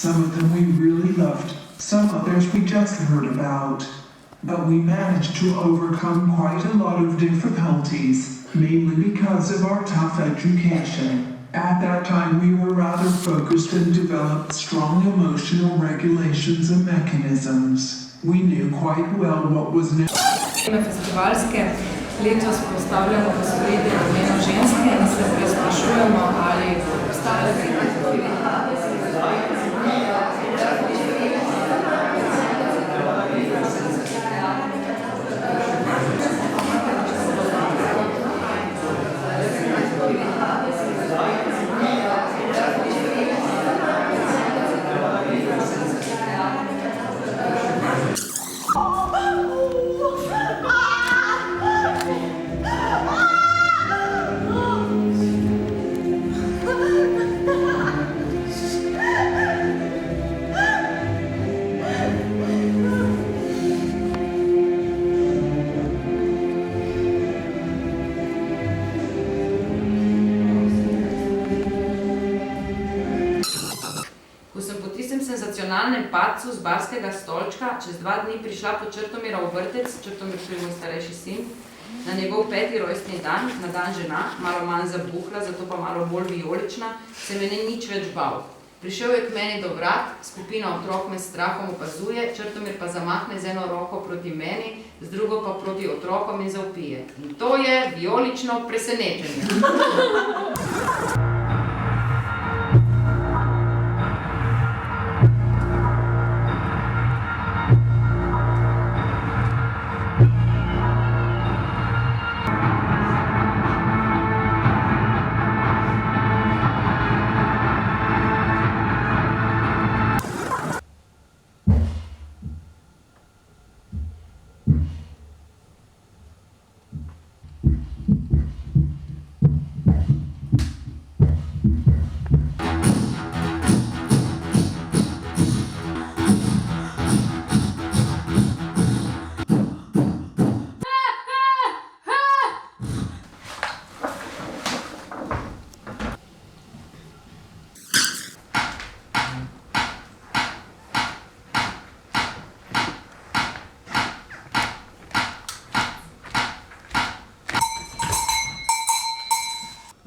Some of them we really loved, some others we just heard about. But we managed to overcome quite a lot of difficulties, mainly because of our tough education. At that time we were rather focused and developed strong emotional regulations and mechanisms. We knew quite well what was Festivalske letos postavljamo v ospredje pomena ženske in se preizprašujemo, ali obstajajo senzacionalnem padcu z barskega stolčka čez 2 dni prišla po Črtomira v vrtec, Črtomir je moj starejši sin, na njegov 5. rojstni dan, na dan žena, malo manj zabuhla, zato pa malo bolj vijolična, se me ni nič več bal. Prišel je k meni do vrat, skupina otrok me s strahom opazuje, Črtomir pa zamahne z eno roko proti meni, z drugo pa proti otrokom in zavpije. In to je vijolično presenečenje.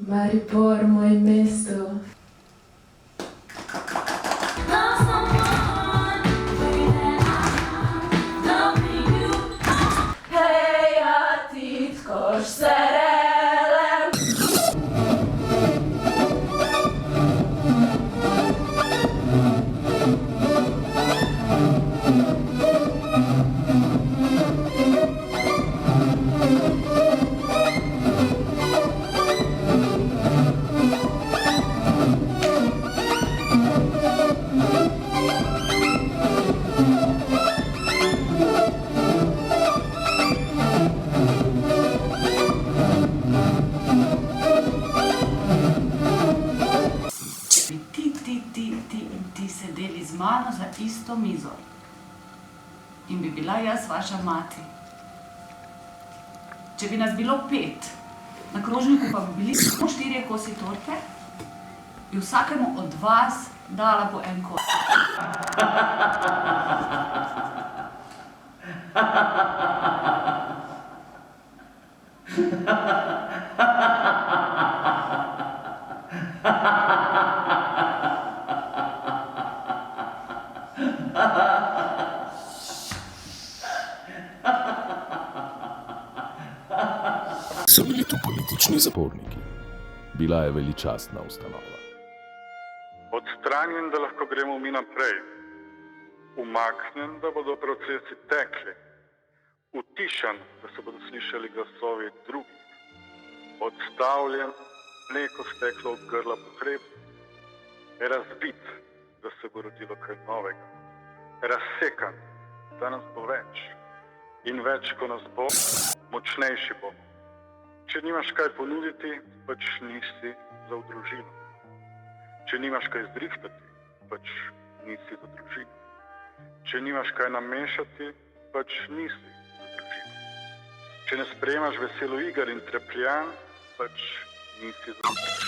Maribor, moj mesto. Hej, a ti tkoš serelem. Ti sedeli z mano za isto mizo in bi bila jaz vaša mati. Če bi nas bilo 5, na krožniku pa bi bili samo 4 kosi torte, bi vsakemu od vas dala po en kos. So bili tu politični zaporniki. Bila je veličastna ustanova. Odstranjen, da lahko gremo mi naprej. Umaknjen, da bodo procesi tekli. Utišan, da se bodo slišali glasovi drugih. Odstavljen, mleko steklo od grla potreb. Razbit, da se bo rodilo kaj novega. Razsekan, da nas bo več. In več, ko nas bo, močnejši bomo. Če nimaš kaj ponuditi, pač nisi za v družino. Če nimaš kaj zrihtati, pač nisi za družino. Če nimaš kaj namešati, pač nisi za družino. Če ne sprejemaš veselo iger in trepljanj, pač nisi za družino.